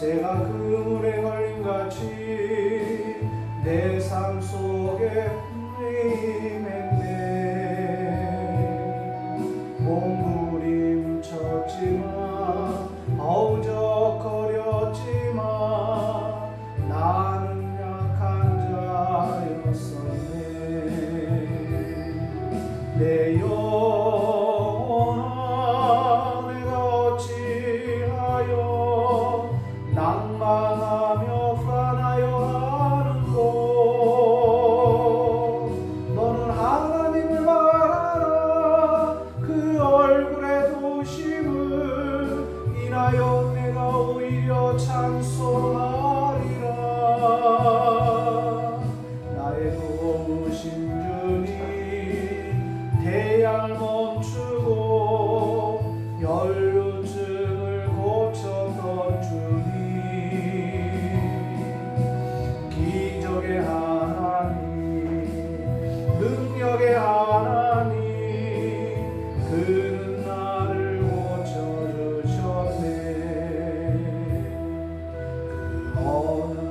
새가 그물에 걸림같이 내 삶 속에 임했네. 몸부림쳤지만 어우적거렸지만 나는 약한 자였었네. 내 영혼아 내가 어찌하여 낭만하며 불안하여 하는고. 너는 하나님을 바라라. 그 얼굴의 도심을 인하여 내가 오히려 찬송하리라. 나의 도우신 주님 태양을 멈추고 연루증을 고쳤던 주님, 기적의 하나님, 능력의 하나님, 그는 나를 고쳐주셨네. 그 어느 날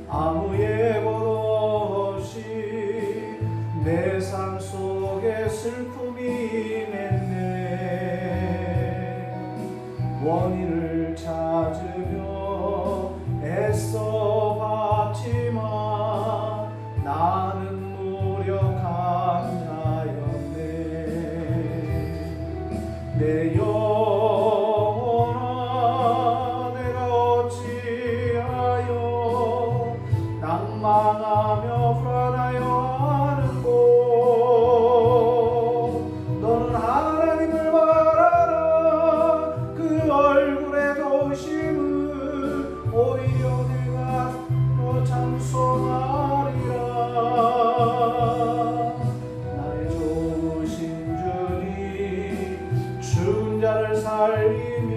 아무 예고도 없이 내 삶 속에 슬픔이 임했네. 원인을 찾으며 애써 봤지만 나는 무력한 자였네. 내 영혼아 내가 어찌하여 낭망하며 불안하여 하는고. 너는 하나님을 바라라. 그 얼굴의 도심을 오히려 내가 찬송하리라. 나의 좋으신 주님 죽은 자를 살리며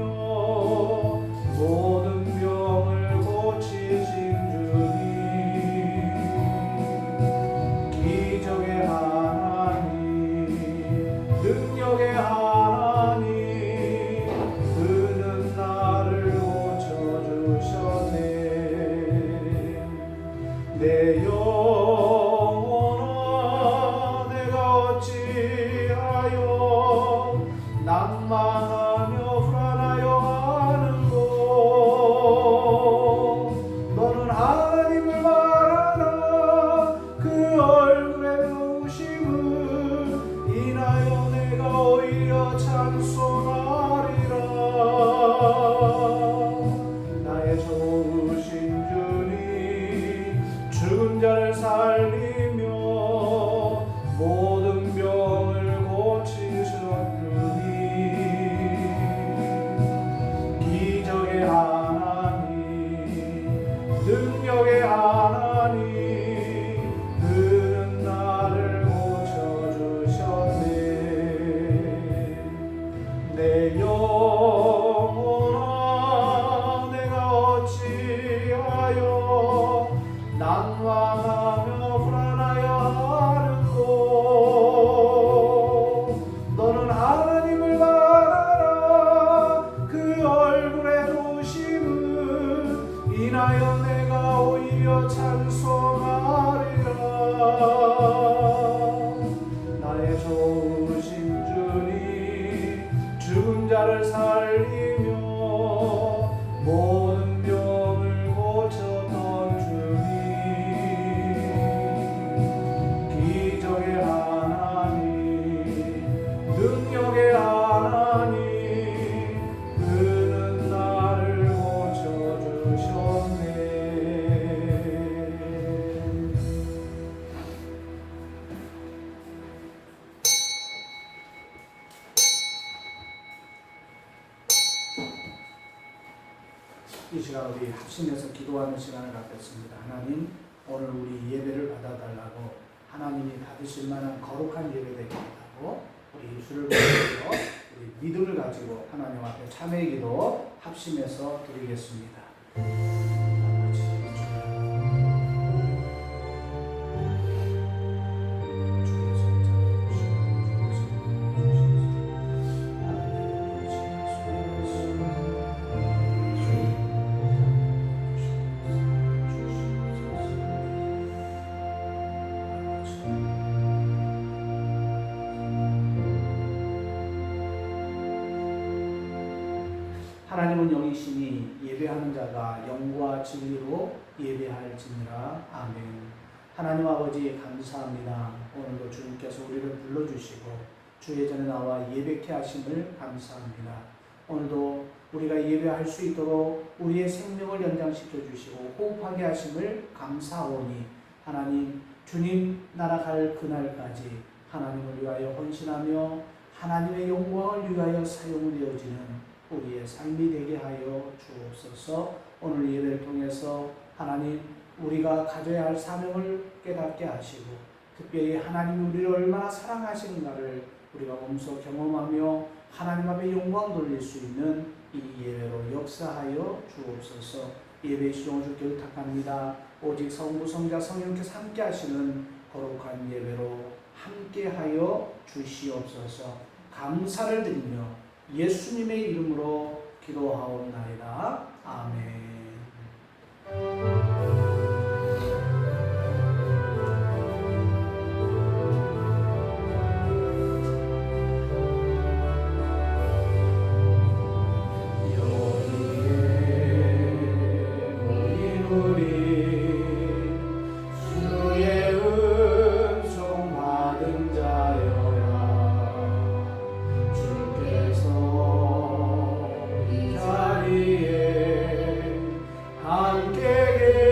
모든 병을 고치신 주님, 기적의 하나님, 능력의 하나님, 그는 나를 고쳐주셨네. 내 영혼아 내가 어찌하여 낭만하며 불안하여 하는고. 너는 하나님을 바라라. 그 얼굴의 도우심을 인하여 내가 오히려 찬송하리라. 나의 좋으신 주님 죽은 자를 살리며 모든 병을 고치셨 주님, 기적의 하나님, 능력의 하나님, 그는 나를 고쳐주셨네. 내 영혼아 내가 어찌하여 낭만하며 불안하여 하는고. 너는 하나님을 바라라. 그 얼굴의 도심을 인하여 내가 오히려 찬송하리라. 나의 좋으신 주님 죽은 자를 살리며 모든 병을 고쳤던 주님, 기적의 하나님, 능력의 하나님, 그는 나를 고쳐주셨네. 이 시간 우리 합심해서 기도하는 시간을 갖겠습니다. 하나님, 오늘 우리 예배를 받아달라고, 하나님이 받으실 만한 거룩한 예배 되게 하고, 우리 주를 보면서 우리 믿음을 가지고 하나님 앞에 참회 기도 합심해서 드리겠습니다. 하나님은 영이시니 예배하는 자가 영과 진리로 예배할지니라. 아멘. 하나님 아버지 감사합니다. 오늘도 주님께서 우리를 불러주시고 주의 전에 나와 예배케 하심을 감사합니다. 오늘도 우리가 예배할 수 있도록 우리의 생명을 연장시켜 주시고 호흡하게 하심을 감사하오니 하나님 주님 날아갈 그날까지 하나님을 위하여 헌신하며 하나님의 영광을 위하여 사용되어지는 우리의 삶이 되게 하여 주옵소서. 오늘 예배를 통해서 하나님 우리가 가져야 할 사명을 깨닫게 하시고 특별히 하나님이 우리를 얼마나 사랑하시는가를 우리가 몸소 경험하며 하나님 앞에 영광 돌릴 수 있는 이 예배로 역사하여 주옵소서. 예배 시종을 주께 부탁합니다. 오직 성부 성자 성령께서 함께 하시는 거룩한 예배로 함께하여 주시옵소서. 감사를 드리며 예수님의 이름으로 기도하옵나이다. 아멘. 함께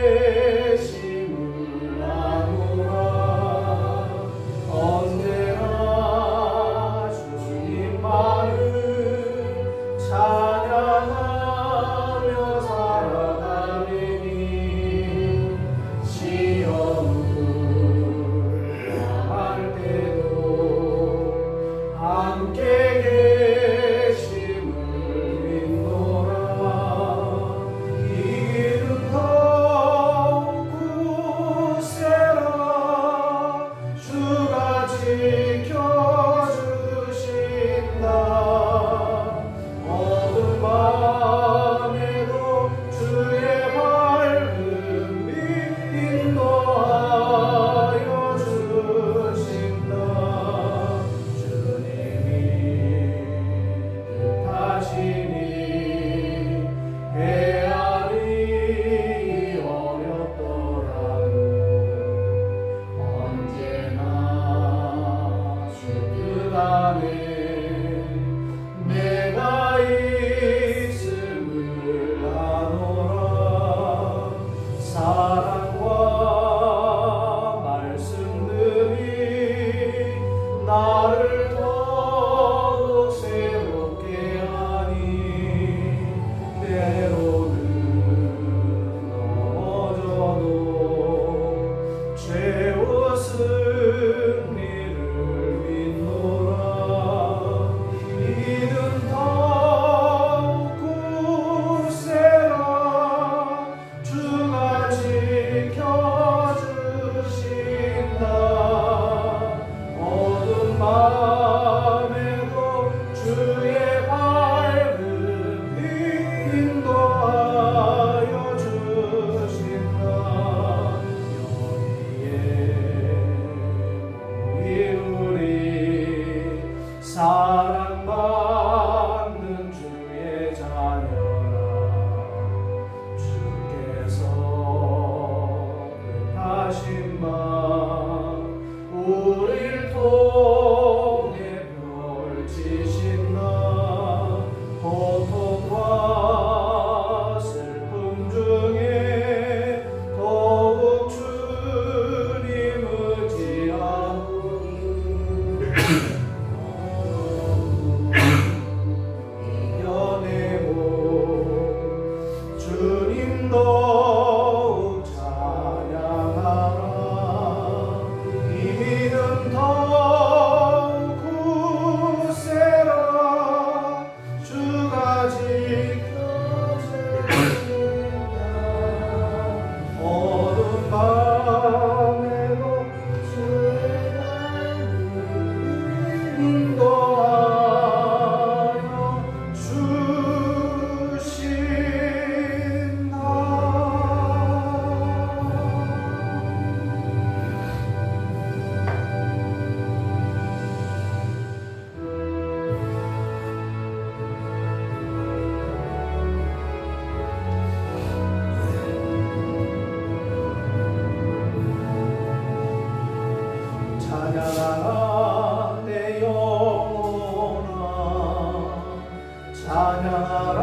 찬양하라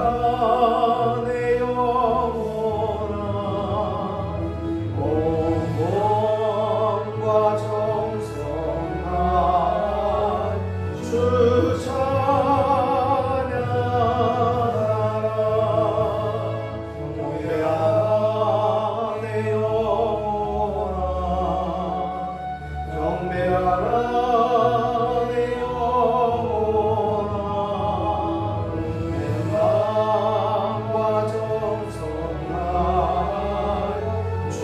내 영혼아 온 몸과 정성 다하여 주 찬양하라 경배하라 내 영혼아 경배하라 내 영혼아 내 마음과 정성 다하여 주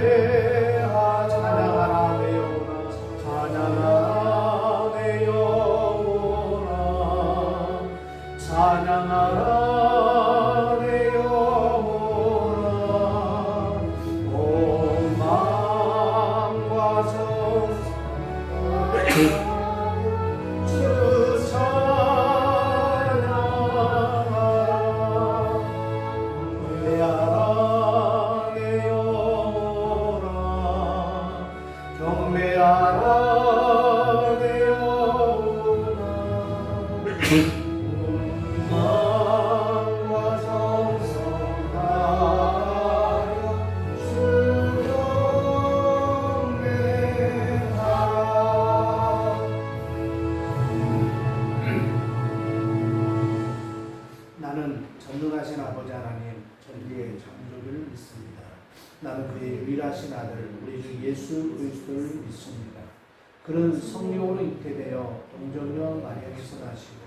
경배하라 찬양하라 내 영혼아 찬양하라 내 영혼아 찬양하라 내 영혼아 온 마음과 정성 주 찬양하라 경배하라 내 영혼아 경배하라 내 영혼아 마음과 정성 다하여 주 경배하라 나는 전능하신 아버지 하나님 전리의 창조를 믿습니다. 나는 그의 유일하신 아들 우리 주 예수 그리스도를 믿습니다. 그는 성령으로 잉태되어 동정녀 마리아에게서 나시고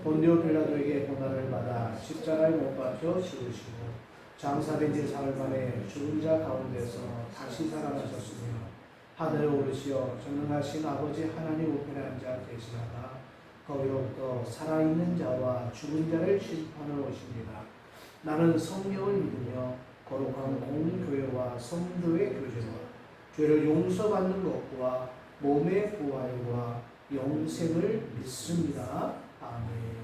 본디오 빌라도에게 고난을 받아 십자가에 못 박혀 죽으시고 장사된 지 사흘 만에 죽은 자 가운데서 다시 살아나셨으며 하늘에 오르시어 전능하신 아버지 하나님 우편에 앉아 계시다가 거기로부터 살아있는 자와 죽은 자를 심판하러 오십니다. 나는 성령을 믿으며 거룩한 공교회와 성도의 교제와 죄를 용서받는 것과 몸의 부활과 영생을 믿습니다. 아멘.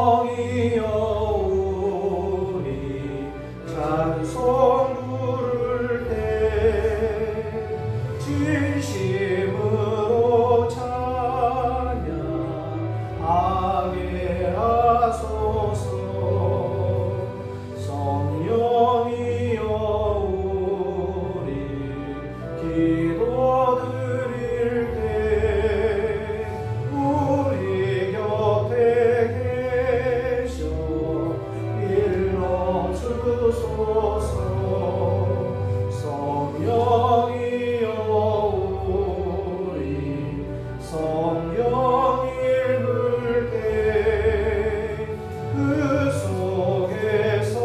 성령이여 우리 찬송 부를 때 진심으로 찬양하게 하소서. 성령이여 우리 기도드릴 때 우리 곁에 계셔 일러주소서. 성령이여 우리 성령 읽을 때 그 속에서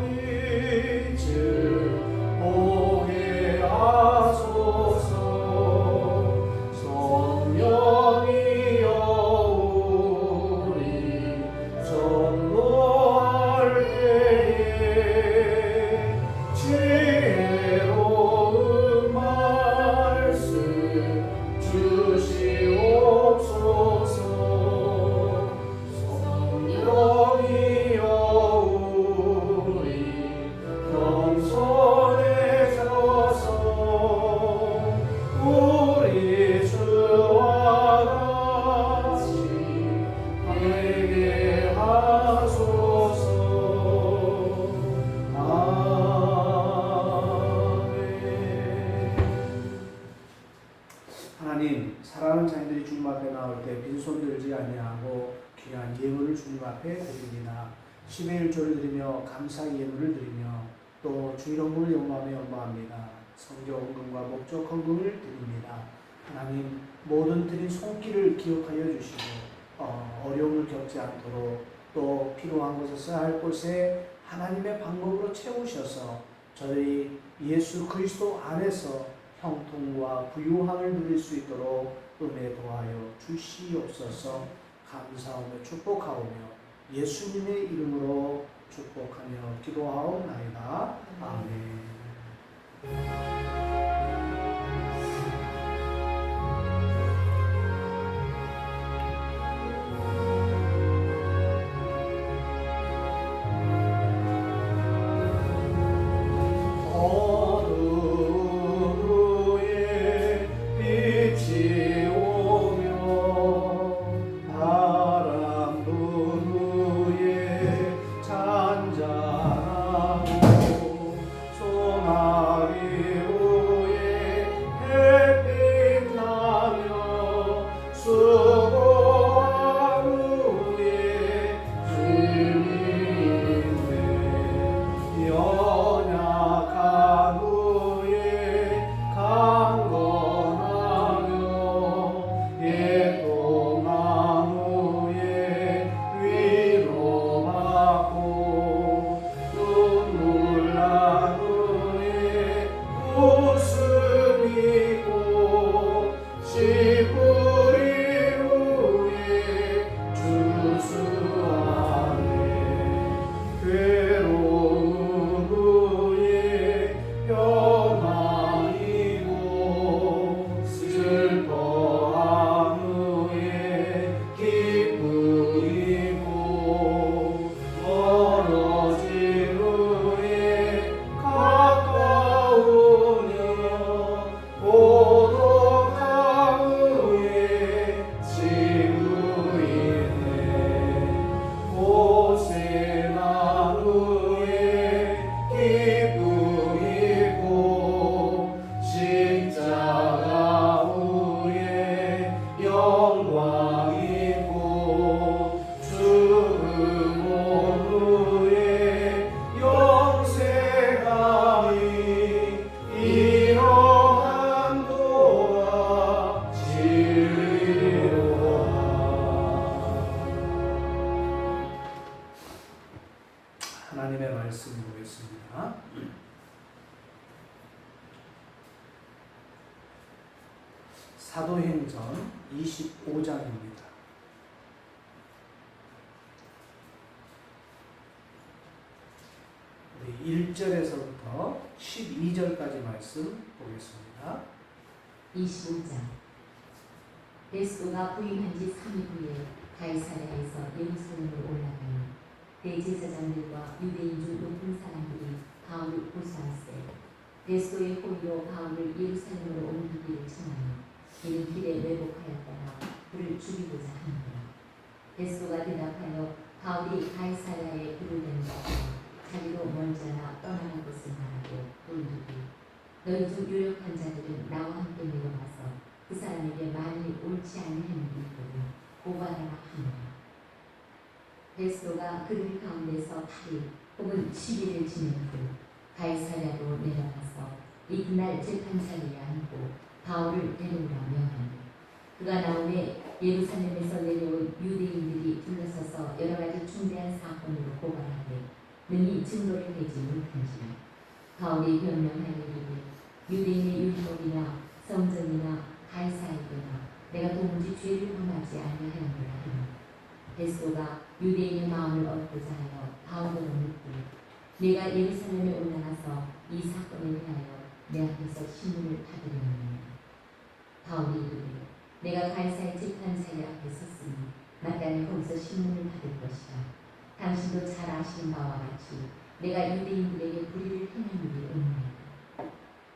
빛을 보게 하소서. 성령이여 우리 전도할 때에 지혜로운 말씀 주시옵소서. 성령이여 우리 겸손해져서 우리 주와 같이 되게 하소서. 아멘. 하나님, 사랑하는 자녀들이 주님 앞에 나올 때 빈손 들지 아니하고 귀한 예물을 주님 앞에 드립니다. 10의 1조를 드리며 감사의 예물을 드리며 또 주일헌금을 영광하며 연마합니다. 성교 헌금과 목적 헌금을 드립니다. 하나님, 모든 드린 손길을 기억하여 주시고 어려움을 겪지 않도록 또 필요한 곳에 써야 할 곳에 하나님의 방법으로 채우셔서 저희 예수 그리스도 안에서 형통과 부유함을 누릴 수 있도록 은혜 도하여 주시옵소서. 감사하며 축복하오며 예수님의 이름으로 축복하며 기도하옵나이다. 아멘. 하나님의 말씀 보겠습니다. 사도행전 25장입니다. 우리 1절에서부터 12절까지 말씀 보겠습니다. 25장. 베스도가 부임한 지 3일 후에 가이사랴에서 예루살렘으로 올라가니 대제사장들과 유대인 중 높은 사람들이 바울을 고소하세 베스도의 호의로 바울을 예루살렘으로 옮기기를 청하니 이는 길에 왜곡하였다가 그를 죽이고자 하는구나. 베스도가 대답하여 바울이 가이사랴에 부르는 것과 자기도 멀잖아 떠나는 것을 말하고 돌리기 너희 중 유력한 자들은 나와 함께 내려가서 그 사람에게 만일 옳지 아니하는 일이 있거든 고발하라 하니라. 베스도가 그들 가운데서 8일 혹은 10일을 지낸 후 가이사랴로 내려가서 이튿날 재판장이라 하고 바울을 데려오라 명하니 그가 나오매 예루살렘에서 내려온 유대인들이 둘러서서 여러 가지 중대한 사건으로 고발하되 능히 증거를 내지 못한지라. 바울이 변명하여 이르되 유대인의 율법이나 성전이나 가이사에게나 내가 도무지 죄를 범하지 아니하였노라 하니 베스도가 유대인의 마음을 얻고자 하여 바울에게 묻고 내가 예루살렘에 올라가서 이 사건에 대하여 내 앞에서 신문을 받으려느냐. 바울이 이르되 내가 가이사의 재판자의 앞에 섰으니 마땅히 거기서 신문을 받을 것이다. 당신도 잘 아시는 바와 같이 내가 유대인들에게 불의를 행하는 일이 없나이다.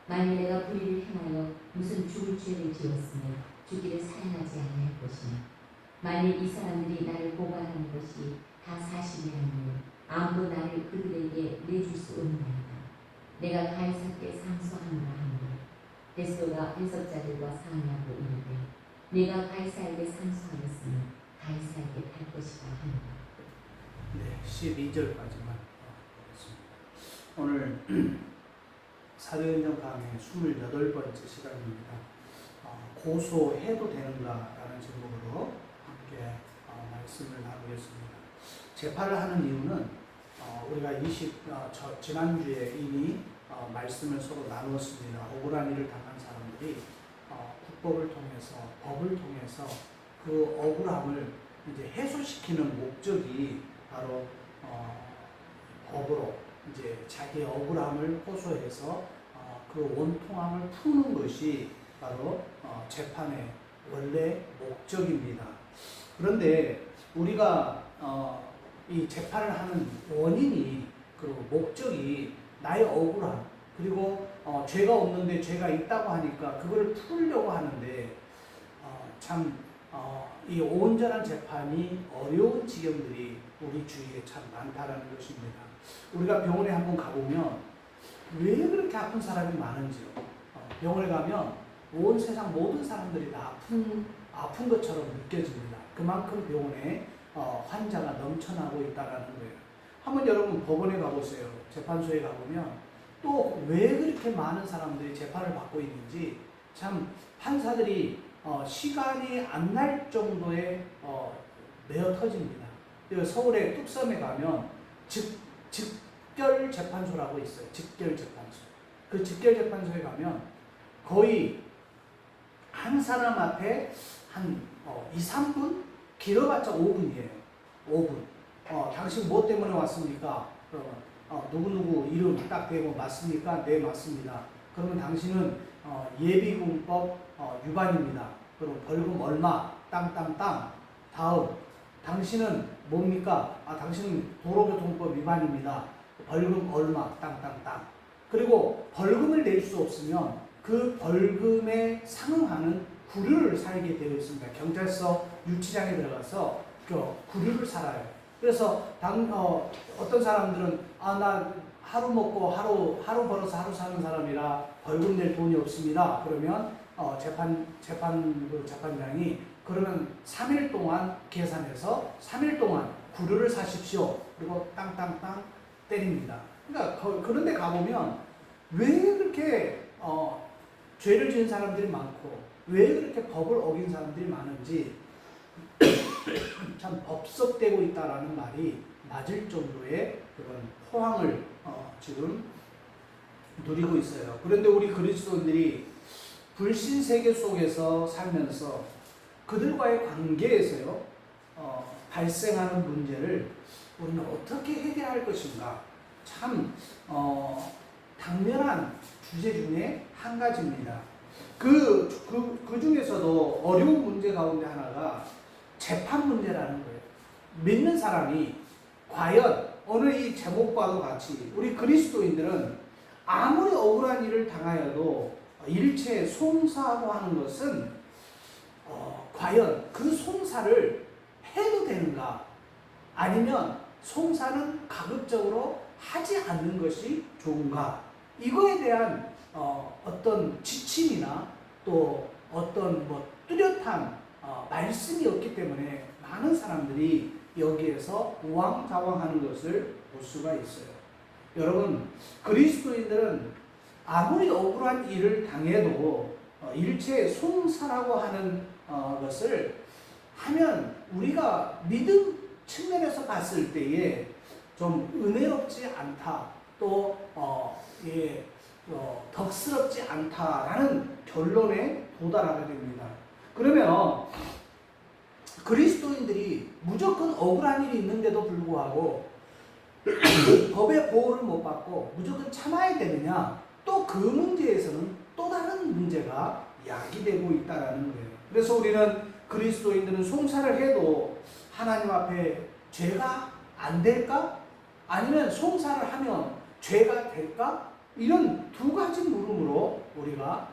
만일 내가 불의를 행하여 무슨 죽을 죄를 지었으면 죽기를 사양하지 아니할 것이냐. 만일 이 사람들이 나를 고발하는 것이 다 사실이라면 아무도 나를 그들에게 내줄 수 없나이다. 내가 가이사께 상소하노라 하니 베스도가 해석자들과 상의하고 이르되 내가 가이사에게 상소하였으면 가이사에게 갈 것이다 하니라. 네, 12절까지만 보겠습니다. 오늘 사도행전 강의 28번째 시간입니다. 고소해도 되는가라는 제목으로 함께 말씀을 나누겠습니다. 재판을 하는 이유는 우리가 지난주에 이미 말씀을 서로 나누었습니다. 억울한 일을 당한 사람들이 국법을 통해서 법을 통해서 그 억울함을 이제 해소시키는 목적이 바로 법으로 이제 자기의 억울함을 호소해서 그 원통함을 푸는 것이 바로 재판의 원래 목적입니다. 그런데 우리가 이 재판을 하는 원인이 그 목적이 나의 억울함 그리고 죄가 없는데 죄가 있다고 하니까 그걸 풀려고 하는데 참 이 온전한 재판이 어려운 지경들이 우리 주위에 참 많다라는 것입니다. 우리가 병원에 한번 가보면 왜 그렇게 아픈 사람이 많은지요. 병원에 가면 온 세상 모든 사람들이 다 아픈 것처럼 느껴집니다. 그만큼 병원에 환자가 넘쳐나고 있다라는 거예요. 한번 여러분 법원에 가보세요. 재판소에 가보면 또 왜 그렇게 많은 사람들이 재판을 받고 있는지 참 판사들이 시간이 안 날 정도의 내어 터집니다. 서울의 뚝섬에 가면 직결재판소라고 있어요. 직결재판소. 그 직결재판소에 가면 거의 한 사람 앞에 한 2, 3분? 길어봤자 5분이에요. 5분. 당신 뭐 때문에 왔습니까? 그러면 누구누구 이름 딱 대고 맞습니까? 네, 맞습니다. 그러면 당신은 예비군법 위반입니다. 그럼 벌금 얼마? 땅땅땅. 다음. 당신은 뭡니까? 당신은 도로교통법 위반입니다. 벌금 얼마? 땅땅땅. 그리고 벌금을 낼 수 없으면 그 벌금에 상응하는 구류를 살게 되어 있습니다. 경찰서 유치장에 들어가서 그 구류를 살아요. 그래서 어떤 사람들은 나 하루 먹고 하루 벌어서 하루 사는 사람이라 벌금 낼 돈이 없습니다. 그러면 재판장이 그러면 3일 동안 계산해서 3일 동안 구류를 사십시오. 그리고 땅땅땅 때립니다. 그러니까 그런데 가보면 왜 그렇게 죄를 지은 사람들이 많고 왜 그렇게 법을 어긴 사람들이 많은지 참 법석되고 있다라는 말이 맞을 정도의 그런 포항을 지금 누리고 있어요. 그런데 우리 그리스도인들이 불신 세계 속에서 살면서 그들과의 관계에서요, 발생하는 문제를 우리는 어떻게 해결할 것인가? 참 당면한 주제 중에 한 가지입니다. 그 중에서도 어려운 문제 가운데 하나가 재판 문제라는 거예요. 믿는 사람이 과연 오늘 이 제목과도 같이 우리 그리스도인들은 아무리 억울한 일을 당하여도 일체 송사하고 하는 것은 과연 그 송사를 해도 되는가? 아니면 송사는 가급적으로 하지 않는 것이 좋은가? 이거에 대한 어떤 지침이나 또 어떤 뚜렷한 말씀이 없기 때문에 많은 사람들이 여기에서 우왕좌왕하는 것을 볼 수가 있어요. 여러분, 그리스도인들은 아무리 억울한 일을 당해도 일체 송사라고 하는 것을 하면 우리가 믿음 측면에서 봤을 때에 좀 은혜롭지 않다, 또 덕스럽지 않다라는 결론에 도달하게 됩니다. 그러면 그리스도인들이 무조건 억울한 일이 있는데도 불구하고 법의 보호를 못 받고 무조건 참아야 되느냐? 또 그 문제에서는 또 다른 문제가 야기되고 있다는 거예요. 그래서 우리는 그리스도인들은 송사를 해도 하나님 앞에 죄가 안 될까? 아니면 송사를 하면 죄가 될까? 이런 두 가지 물음으로 우리가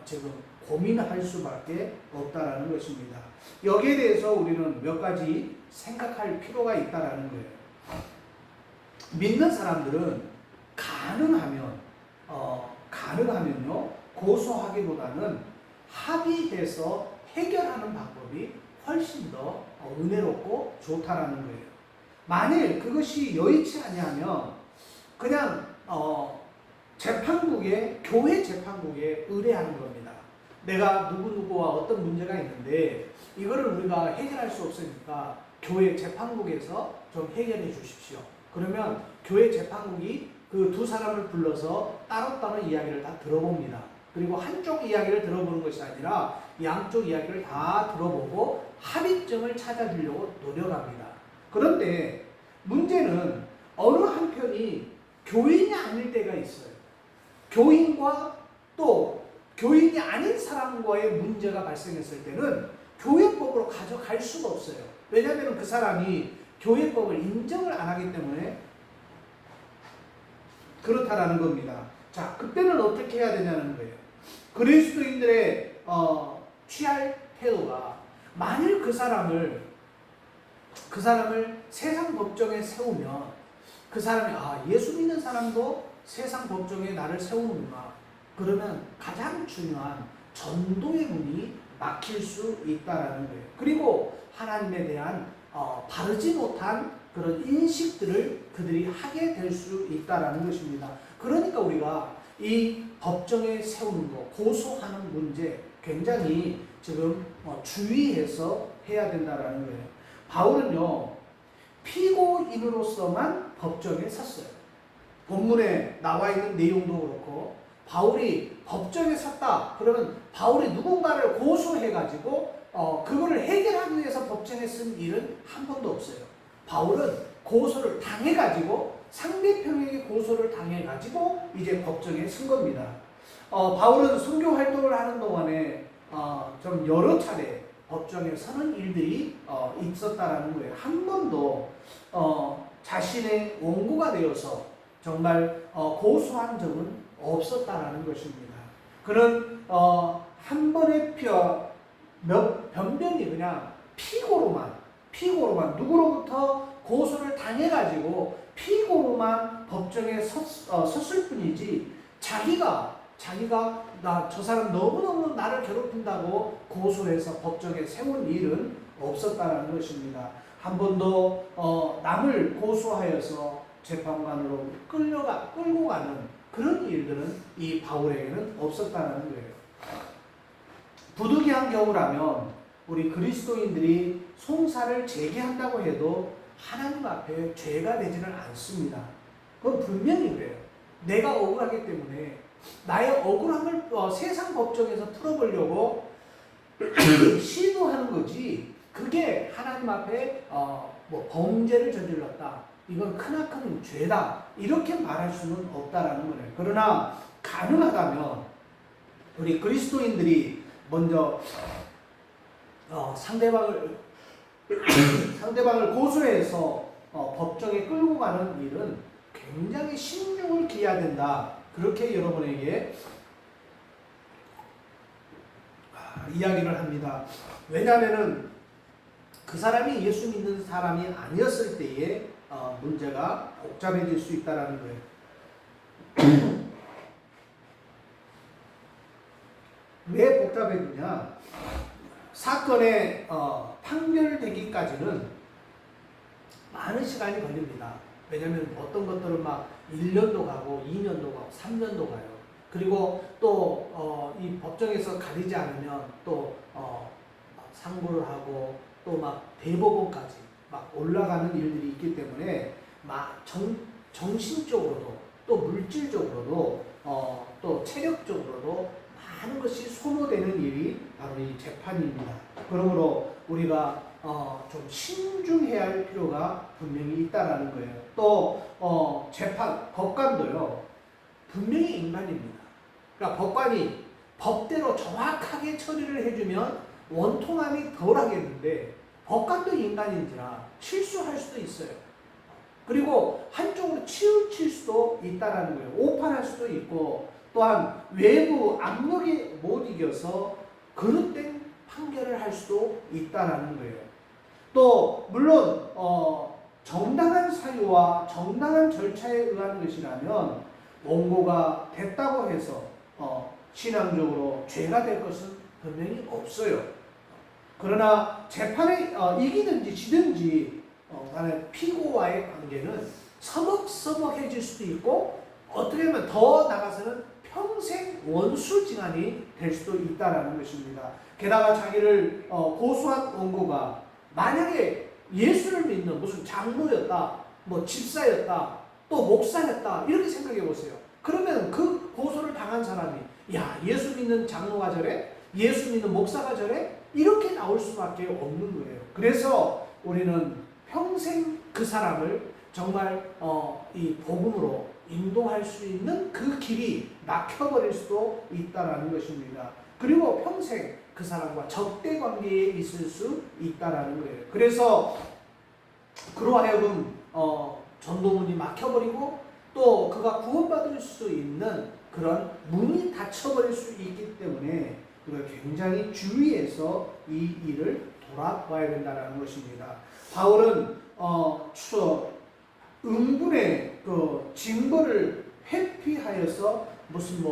지금 고민할 수밖에 없다라는 것입니다. 여기에 대해서 우리는 몇 가지 생각할 필요가 있다라는 거예요. 믿는 사람들은 가능하면요, 고소하기보다는 합의해서 해결하는 방법이 훨씬 더 은혜롭고 좋다라는 거예요. 만일 그것이 여의치 아니하면 그냥 교회 재판국에 의뢰하는 겁니다. 내가 누구누구와 어떤 문제가 있는데 이거를 우리가 해결할 수 없으니까 교회 재판국에서 좀 해결해 주십시오. 그러면 교회 재판국이 그 두 사람을 불러서 따로따로 이야기를 다 들어봅니다. 그리고 한쪽 이야기를 들어보는 것이 아니라 양쪽 이야기를 다 들어보고 합의점을 찾아주려고 노력합니다. 그런데 문제는 어느 한편이 교인이 아닐 때가 있어요. 교인과 또 교인이 아닌 사람과의 문제가 발생했을 때는 교회법으로 가져갈 수가 없어요. 왜냐하면 그 사람이 교회법을 인정을 안 하기 때문에 그렇다라는 겁니다. 자, 그때는 어떻게 해야 되냐는 거예요. 그리스도인들의 취할 태도가 만일 그 사람을 세상 법정에 세우면 그 사람이 예수 믿는 사람도 세상 법정에 나를 세우는구나. 그러면 가장 중요한 전도의 문이 막힐 수 있다라는 거예요. 그리고 하나님에 대한 바르지 못한 그런 인식들을 그들이 하게 될 수 있다라는 것입니다. 그러니까 우리가 이 법정에 세우는 거, 고소하는 문제 굉장히 지금 주의해서 해야 된다라는 거예요. 바울은요, 피고인으로서만 법정에 섰어요. 본문에 나와 있는 내용도 그렇고 바울이 법정에 섰다. 그러면 바울이 누군가를 고소해가지고 그거를 해결하기 위해서 법정에 쓴 일은 한 번도 없어요. 바울은 고소를 당해가지고 상대편에게 고소를 당해가지고 이제 법정에 선 겁니다. 바울은 선교 활동을 하는 동안에 좀 여러 차례 법정에 서는 일들이 있었다라는 거예요. 한 번도 자신의 원고가 되어서 정말 고소한 적은 없었다라는 것입니다. 그는 한 번의 변변이 그냥 피고로만 누구로부터 고소를 당해가지고 피고로만 법정에 섰을 뿐이지 자기가 저 사람 너무너무 나를 괴롭힌다고 고소해서 법정에 세운 일은 없었다라는 것입니다. 한 번도 남을 고소하여서 재판관으로 끌고 가는 그런 일들은 이 바울에게는 없었다는 거예요. 부득이한 경우라면 우리 그리스도인들이 송사를 제기한다고 해도 하나님 앞에 죄가 되지는 않습니다. 그건 분명히 그래요. 내가 억울하기 때문에 나의 억울함을 세상 법정에서 풀어보려고 시도하는 거지, 그게 하나님 앞에 뭐 범죄를 저질렀다, 이건 크나큰 죄다, 이렇게 말할 수는 없다라는 거예요. 그러나 가능하다면 우리 그리스도인들이 먼저 상대방을 고소해서 법정에 끌고 가는 일은 굉장히 신중을 기해야 된다, 그렇게 여러분에게 이야기를 합니다. 왜냐하면은 그 사람이 예수 믿는 사람이 아니었을 때에 문제가 복잡해질 수 있다라는 거예요. 왜 복잡해지냐? 사건의 판결되기까지는 많은 시간이 걸립니다. 왜냐하면 어떤 것들은 막 1년도 가고 2년도 가고 3년도 가요. 그리고 또 이 법정에서 가리지 않으면 또 상고를 하고 또 막 대법원까지 막 올라가는 일들이 있기 때문에 막 정신적으로도 또 물질적으로도 또 체력적으로도 많은 것이 소모되는 일이 바로 이 재판입니다. 그러므로 우리가 좀 신중해야 할 필요가 분명히 있다라는 거예요. 또 재판 법관도요, 분명히 인간입니다. 그러니까 법관이 법대로 정확하게 처리를 해주면 원통함이 덜하겠는데, 법관도 인간인지라 실수할 수도 있어요. 그리고 한쪽으로 치우칠 수도 있다라는 거예요. 오판할 수도 있고, 또한 외부 압력에 못 이겨서 그릇된 판결을 할 수도 있다라는 거예요. 또 물론 정당한 사유와 정당한 절차에 의한 것이라면 원고가 됐다고 해서 신앙적으로 죄가 될 것은 분명히 없어요. 그러나 재판에 이기든지 지든지 간에 피고와의 관계는 서먹서먹해질 수도 있고, 어떻게 보면 더 나가서는 평생 원수징한이 될 수도 있다라는 것입니다. 게다가 자기를 고소한 원고가 만약에 예수를 믿는 무슨 장로였다, 뭐 집사였다, 또 목사였다, 이렇게 생각해 보세요. 그러면 그 고소를 당한 사람이, 야, 예수 믿는 장로가 저래? 예수 믿는 목사가 저래? 이렇게 나올 수밖에 없는 거예요. 그래서 우리는 평생 그 사람을 정말 이 복음으로 인도할 수 있는 그 길이 막혀버릴 수도 있다라는 것입니다. 그리고 평생 그 사람과 적대 관계에 있을 수 있다라는 거예요. 그래서 그로 하여금 전도문이 막혀버리고 또 그가 구원받을 수 있는 그런 문이 닫혀버릴 수 있기 때문에 우리가 굉장히 주의해서 이 일을 돌아봐야 된다는 것입니다. 바울은 응분의 그 징벌을 회피하여서 무슨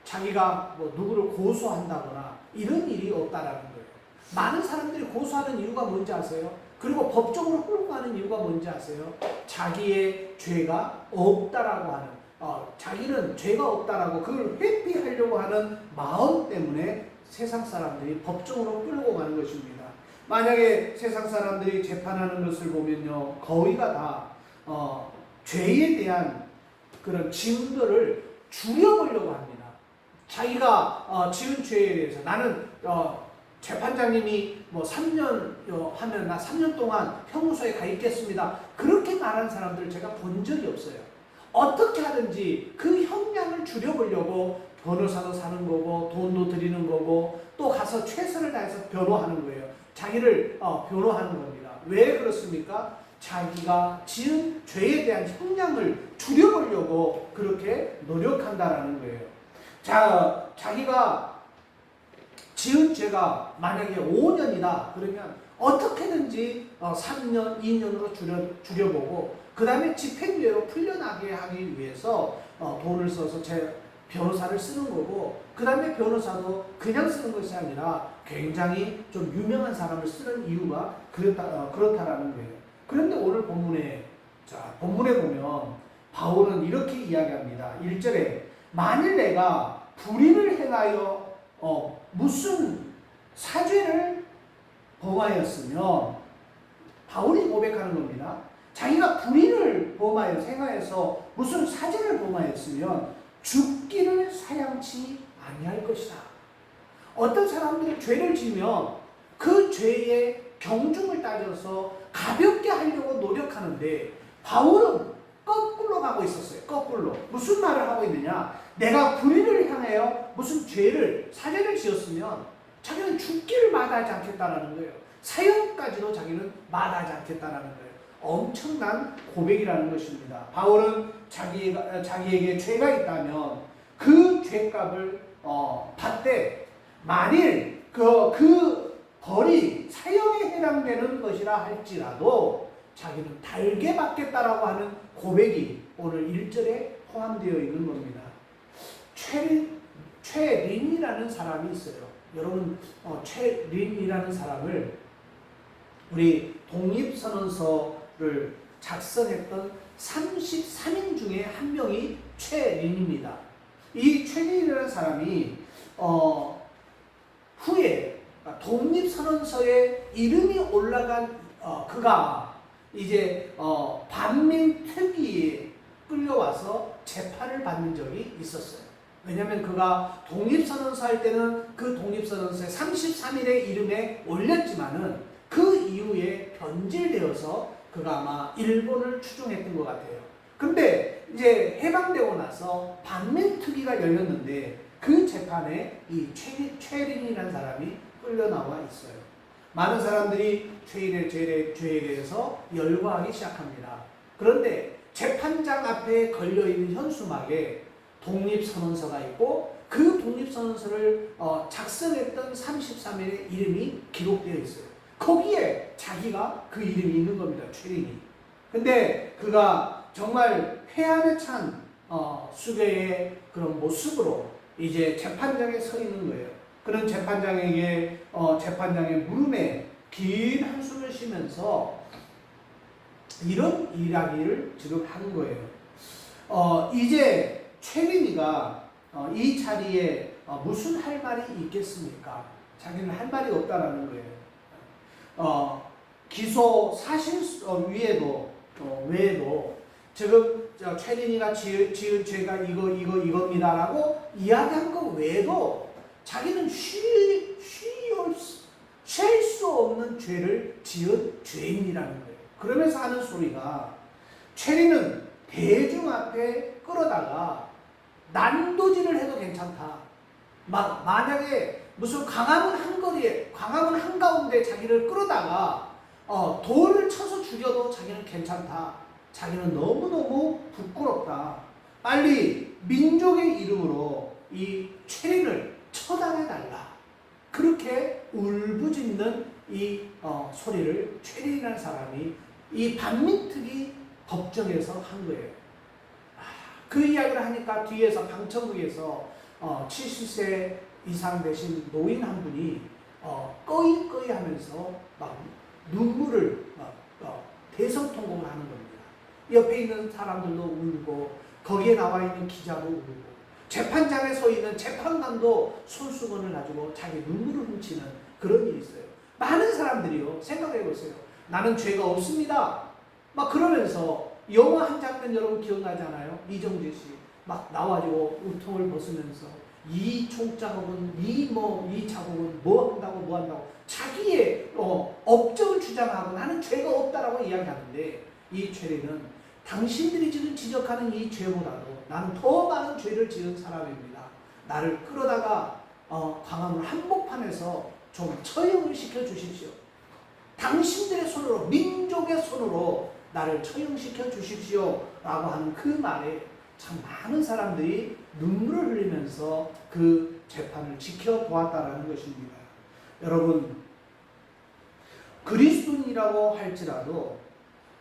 자기가 누구를 고소한다거나 이런 일이 없다라는 거예요. 많은 사람들이 고소하는 이유가 뭔지 아세요? 그리고 법적으로 끌고 가는 이유가 뭔지 아세요? 자기의 죄가 없다라고 하는, 자기는 죄가 없다라고 그걸 회피하려고 하는 마음 때문에 세상 사람들이 법정으로 끌고 가는 것입니다. 만약에 세상 사람들이 재판하는 것을 보면요, 거의가 다 죄에 대한 그런 징벌을 줄여보려고 합니다. 자기가 지은 죄에 대해서 나는 재판장님이 3년 하면 나 3년 동안 형무소에 가 있겠습니다, 그렇게 말하는 사람들을 제가 본 적이 없어요. 어떻게 하든지 그 형량을 줄여보려고 변호사도 사는 거고 돈도 들이는 거고 또 가서 최선을 다해서 변호하는 거예요. 자기를 변호하는 겁니다. 왜 그렇습니까? 자기가 지은 죄에 대한 형량을 줄여보려고 그렇게 노력한다라는 거예요. 자기가 지은 죄가 만약에 5년이다 그러면 어떻게든지 3년, 2년으로 줄여보고 그 다음에 집행유예로 풀려나게 하기 위해서 돈을 써서 변호사를 쓰는 거고, 그 다음에 변호사도 그냥 쓰는 것이 아니라 굉장히 좀 유명한 사람을 쓰는 이유가 그렇다라는 거예요. 그런데 오늘 본문에 보면 바울은 이렇게 이야기합니다. 1절에 만일 내가 불의를 행하여 무슨 사죄를 범하였으면 바울이 고백하는 겁니다. 자기가 불의를 범하여 생하여서 무슨 사죄를 범하였으면 죽기를 사양치 아니할 것이다. 어떤 사람들은 죄를 지면 그 죄의 경중을 따져서 가볍게 하려고 노력하는데 바울은 거꾸로 가고 있었어요. 거꾸로. 무슨 말을 하고 있느냐? 내가 불의를 향하여 무슨 죄를 사죄를 지었으면 자기는 죽기를 마다하지 않겠다라는 거예요. 사형까지도 자기는 마다하지 않겠다라는 거예요. 엄청난 고백이라는 것입니다. 바울은 자기에게 죄가 있다면 그 죄값을 받되 만일 그 벌이 사형에 해당되는 것이라 할지라도 자기는 달게 받겠다라고 하는 고백이 오늘 1절에 포함되어 있는 겁니다. 최린이라는 사람이 있어요. 여러분 최린이라는 사람을 우리 독립선언서를 작성했던 33인 중에 한 명이 최린입니다. 이 최린이라는 사람이 후에 독립선언서에 이름이 올라간 그가 이제 반민특위에 끌려와서 재판을 받는 적이 있었어요. 왜냐하면 그가 독립선언서 할 때는 그 독립선언서에 33일의 이름에 올렸지만은 그 이후에 변질되어서 그가 아마 일본을 추종했던 것 같아요. 근데 이제 해방되고 나서 반민특위가 열렸는데 그 재판에 이 최린이라는 사람이 끌려 나와 있어요. 많은 사람들이 최린의 죄에 대해서 열거하기 시작합니다. 그런데 재판장 앞에 걸려있는 현수막에 독립선언서가 있고 그 독립선언서를 작성했던 33일의 이름이 기록되어 있어요. 거기에 자기가 그 이름이 있는 겁니다. 최린이. 근데 그가 정말 회한에 찬 수배의 그런 모습으로 이제 재판장에 서 있는 거예요. 그런 재판장에게 재판장의 물음에 긴 한숨을 쉬면서 이런 이야기를 지금 하는 거예요. 이제 최린이가 이 자리에 무슨 할 말이 있겠습니까? 자기는 할 말이 없다라는 거예요. 기소 사실 외에도 지금 최린이가 지은 죄가 이겁니다라고 이야기한 것 외에도 자기는 쉴 수 없는 죄를 지은 죄인이라는 거예요. 그러면서 하는 소리가 최린은 대중 앞에 끌어다가 난도질을 해도 괜찮다. 만약에 무슨 광화문 한가운데 자기를 끌어다가 돌을 쳐서 죽여도 자기는 괜찮다. 자기는 너무너무 부끄럽다. 빨리 민족의 이름으로 이 최린을 처단해달라. 그렇게 울부짖는 이 소리를 최린이라는 사람이 이 반민특위 법정에서 한 거예요. 그 이야기를 하니까 뒤에서 방청국에서 70세 이상 되신 노인 한 분이 꺼이 하면서 막 눈물을 대성통곡을 하는 겁니다. 옆에 있는 사람들도 울고 거기에 나와 있는 기자도 울고 재판장에 서 있는 재판관도 손수건을 가지고 자기 눈물을 훔치는 그런 일이 있어요. 많은 사람들이요, 생각해 보세요. 나는 죄가 없습니다. 막 그러면서 영화 한 장면 여러분 기억나잖아요. 이정재 씨 막 나와가지고 우통을 벗으면서 이 총자국은 이 자국은 뭐 한다고 자기의 업적을 주장하고 나는 죄가 없다라고 이야기하는데 이 최린은 당신들이 지금 지적하는 이 죄보다도 나는 더 많은 죄를 지은 사람입니다. 나를 끌어다가 광화문 한복판에서 좀 처형을 시켜 주십시오. 당신들의 손으로 민족의 손으로 나를 처형시켜 주십시오 라고 하는 그 말에 참 많은 사람들이 눈물을 흘리면서 그 재판을 지켜보았다라는 것입니다. 여러분, 그리스도인이라고 할지라도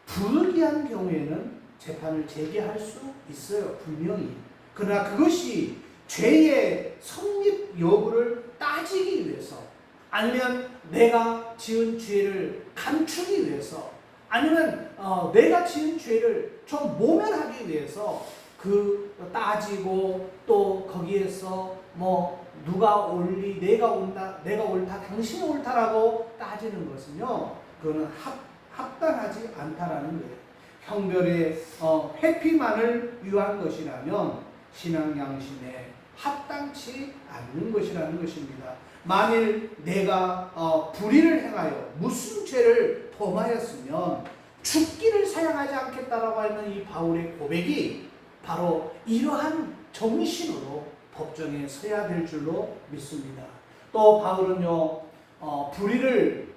불의한 경우에는 재판을 제기할 수 있어요. 분명히. 그러나 그것이 죄의 성립 여부를 따지기 위해서 아니면 내가 지은 죄를 감추기 위해서 아니면 내가 지은 죄를 좀 모면하기 위해서 그 따지고 또 거기에서 누가 옳리, 내가 옳다, 당신이 옳다라고 따지는 것은요, 그거는 합당하지 않다라는 거예요. 형별의 회피만을 위한 것이라면 신앙 양심에 합당치 않는 것이라는 것입니다. 만일 내가 불의를 행하여 무슨 죄를 범하였으면 죽기를 사양하지 않겠다라고 하는 이 바울의 고백이 바로 이러한 정신으로 법정에 서야 될 줄로 믿습니다. 또 바울은요, 불의를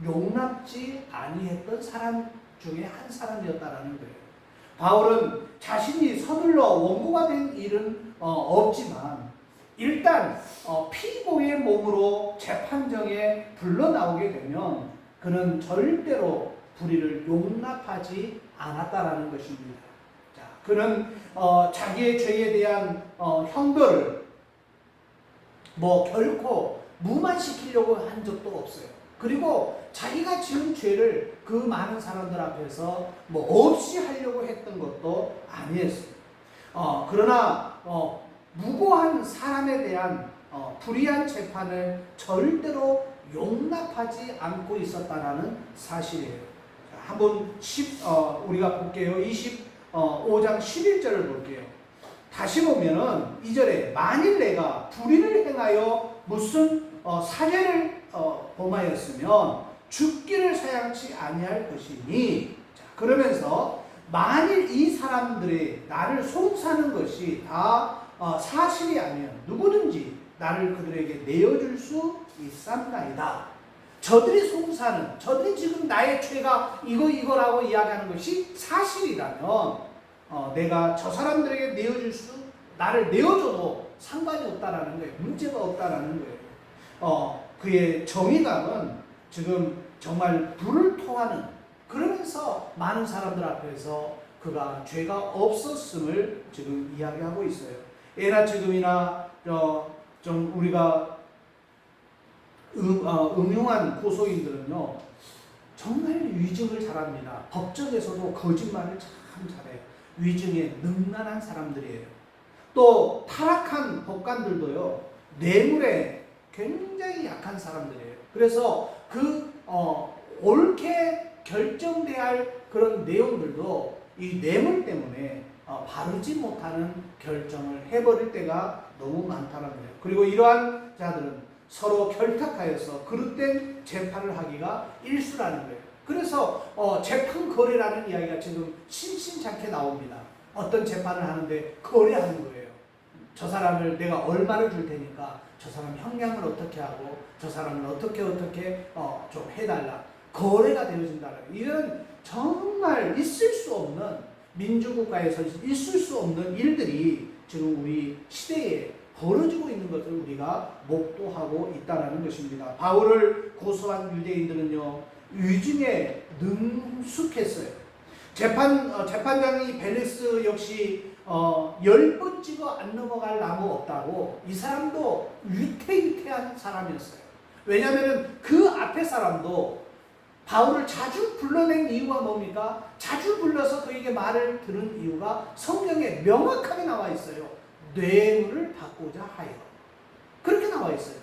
용납지 아니했던 사람 중에 한 사람이었다라는 거예요. 바울은 자신이 서둘러 원고가 된 일은 없지만 일단 피고의 몸으로 재판정에 불러 나오게 되면 그는 절대로 불의를 용납하지 않았다라는 것입니다. 자, 그는 자기의 죄에 대한 형벌을 결코 무마시키려고 한 적도 없어요. 그리고 자기가 지은 죄를 그 많은 사람들 앞에서 없이 하려고 했던 것도 아니었어요. 그러나 무고한 사람에 대한 불의한 재판을 절대로 용납하지 않고 있었다라는 사실이에요. 한번 우리가 볼게요. 25장 11절을 볼게요. 다시 보면은 2절에 만일 내가 불의를 행하여 무슨 살해를 범하였으면 죽기를 사양치 아니할 것이니, 자, 그러면서 만일 이 사람들이 나를 송사하는 것이 다 사실이 아니면 누구든지 나를 그들에게 내어줄 수 있삼나이다. 저들이 송사하는, 저들이 지금 나의 죄가 이거라고 이야기하는 것이 사실이라면 내가 저 사람들에게 나를 내어줘도 상관이 없다라는 거예요. 문제가 없다라는 거예요. 그의 정의감은 지금 정말 불을 토하는, 그러면서 많은 사람들 앞에서 그가 죄가 없었음을 지금 이야기하고 있어요. 예나 지금이나 좀 우리가 음흉한 고소인들은요, 정말 위증을 잘합니다. 법정에서도 거짓말을 참 잘해요. 위증에 능란한 사람들이에요. 또 타락한 법관들도요, 뇌물에 굉장히 약한 사람들이에요. 그래서 옳게 결정돼야 할 그런 내용들도 이 뇌물 때문에 바르지 못하는 결정을 해버릴 때가 너무 많다는 거예요. 그리고 이러한 자들은 서로 결탁하여서 그릇된 재판을 하기가 일수라는 거예요. 그래서 재판 거래라는 이야기가 지금 심심찮게 나옵니다. 어떤 재판을 하는데 거래하는 거예요. 저 사람을 내가 얼마를 줄 테니까 저 사람 형량을 어떻게 하고 저 사람을 어떻게 좀 해달라. 거래가 되어진다는 거예요. 이런 정말 있을 수 없는, 민주국가에서 있을 수 없는 일들이 지금 우리 시대에 벌어지고 있는 것을 우리가 목도하고 있다는 것입니다. 바울을 고소한 유대인들은요, 위증에 능숙했어요. 재판장이 벨리스 역시 10번 찍어 안 넘어갈 나무 없다고, 이 사람도 위태위태한 사람이었어요. 왜냐하면 그 앞에 사람도 바울을 자주 불러낸 이유가 뭡니까? 자주 불러서 그에게 말을 들은 이유가 성경에 명확하게 나와 있어요. 뇌물을 받고자 하여. 그렇게 나와 있어요.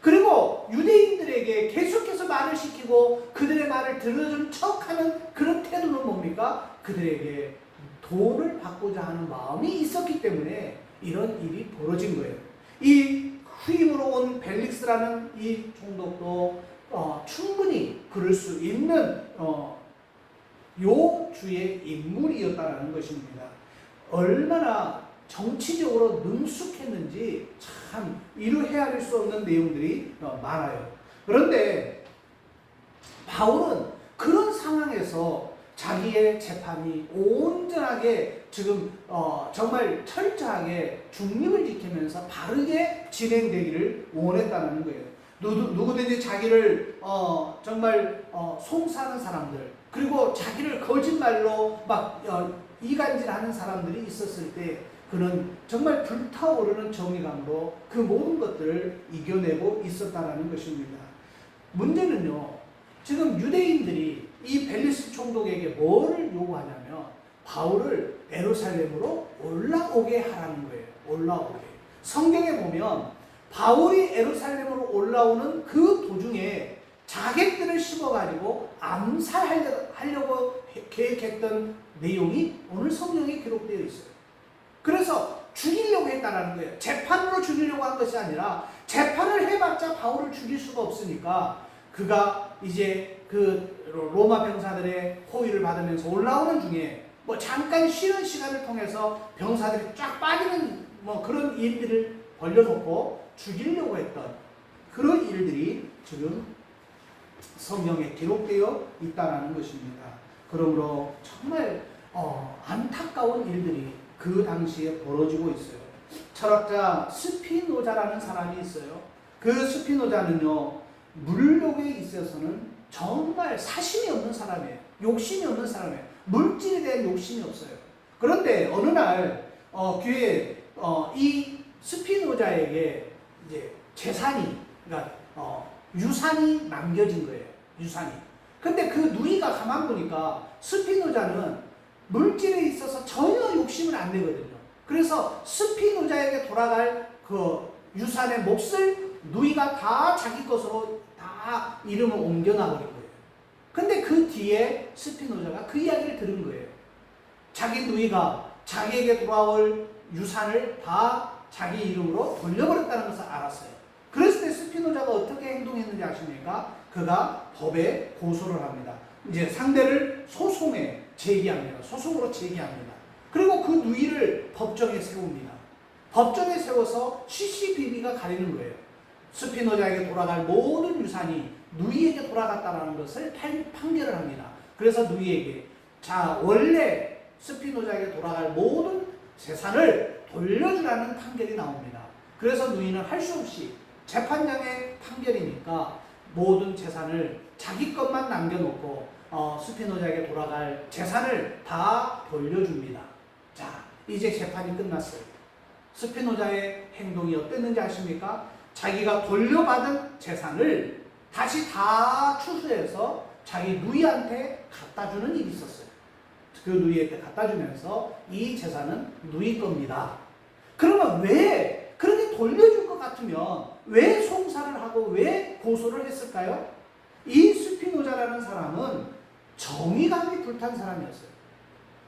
그리고 유대인들에게 계속해서 말을 시키고 그들의 말을 들어준 척하는 그런 태도는 뭡니까? 그들에게 돈을 받고자 하는 마음이 있었기 때문에 이런 일이 벌어진 거예요. 이 후임으로 온 벨릭스라는 이 총독도 충분히 그럴 수 있는 요 주의 인물이었다는 것입니다. 얼마나 정치적으로 능숙했는지 참 이루 헤아릴 수 없는 내용들이 많아요. 그런데 바울은 그런 상황에서 자기의 재판이 온전하게 지금 정말 철저하게 중립을 지키면서 바르게 진행되기를 원했다는 거예요. 누구든지 자기를 정말 송사하는 사람들, 그리고 자기를 거짓말로 막 이간질하는 사람들이 있었을 때 그는 정말 불타오르는 정의감으로 그 모든 것들을 이겨내고 있었다는 것입니다. 문제는요, 지금 유대인들이 이 벨리스 총독에게 뭐를 요구하냐면 바울을 예루살렘으로 올라오게 하라는 거예요. 올라오게. 성경에 보면 바울이 예루살렘으로 올라오는 그 도중에 자객들을 씹어가지고 암살하려고 계획했던 내용이 오늘 성경에 기록되어 있어요. 그래서 죽이려고 했다는 거예요. 재판으로 죽이려고 한 것이 아니라 재판을 해봤자 바울을 죽일 수가 없으니까 그가 이제 그 로마 병사들의 호의를 받으면서 올라오는 중에 뭐 잠깐 쉬는 시간을 통해서 병사들이 쫙 빠지는 뭐 그런 일들을 벌려놓고 죽이려고 했던 그런 일들이 지금 성경에 기록되어 있다는 것입니다. 그러므로 정말 안타까운 일들이 그 당시에 벌어지고 있어요. 철학자 스피노자라는 사람이 있어요. 그 스피노자는요, 물욕에 있어서는 정말 사심이 없는 사람이에요. 욕심이 없는 사람이에요. 물질에 대한 욕심이 없어요. 그런데 어느 날 교회에 이 스피노자에게 이제 재산이, 그러니까 유산이 남겨진 거예요. 유산이. 근데 그 누이가 가만 보니까 스피노자는 물질에 있어서 전혀 욕심을 안 내거든요. 그래서 스피노자에게 돌아갈 그 유산의 몫을 누이가 다 자기 것으로 다 이름을 옮겨놔버린 거예요. 근데 그 뒤에 스피노자가 그 이야기를 들은 거예요. 자기 누이가 자기에게 돌아올 유산을 다 자기 이름으로 돌려버렸다는 것을 알았어요. 그랬을 때 스피노자가 어떻게 행동했는지 아십니까? 그가 법에 고소를 합니다. 이제 상대를 소송에 제기합니다. 소송으로 제기합니다. 그리고 그 누이를 법정에 세웁니다. 법정에 세워서 CCBB가 가리는 거예요. 스피노자에게 돌아갈 모든 유산이 누이에게 돌아갔다는 것을 판결을 합니다. 그래서 누이에게 원래 스피노자에게 돌아갈 모든 재산을 돌려주라는 판결이 나옵니다. 그래서 누이는 할 수 없이 재판장의 판결이니까 모든 재산을 자기 것만 남겨놓고 스피노자에게 돌아갈 재산을 다 돌려줍니다. 자, 이제 재판이 끝났어요. 스피노자의 행동이 어땠는지 아십니까? 자기가 돌려받은 재산을 다시 다 추수해서 자기 누이한테 갖다 주는 일이 있었어요. 그 누이한테 갖다 주면서 이 재산은 누이 겁니다. 그러면 왜 그렇게 돌려줄 것 같으면 왜 송사를 하고 왜 고소를 했을까요? 이 스피노자라는 사람은 정의감이 불탄 사람이었어요.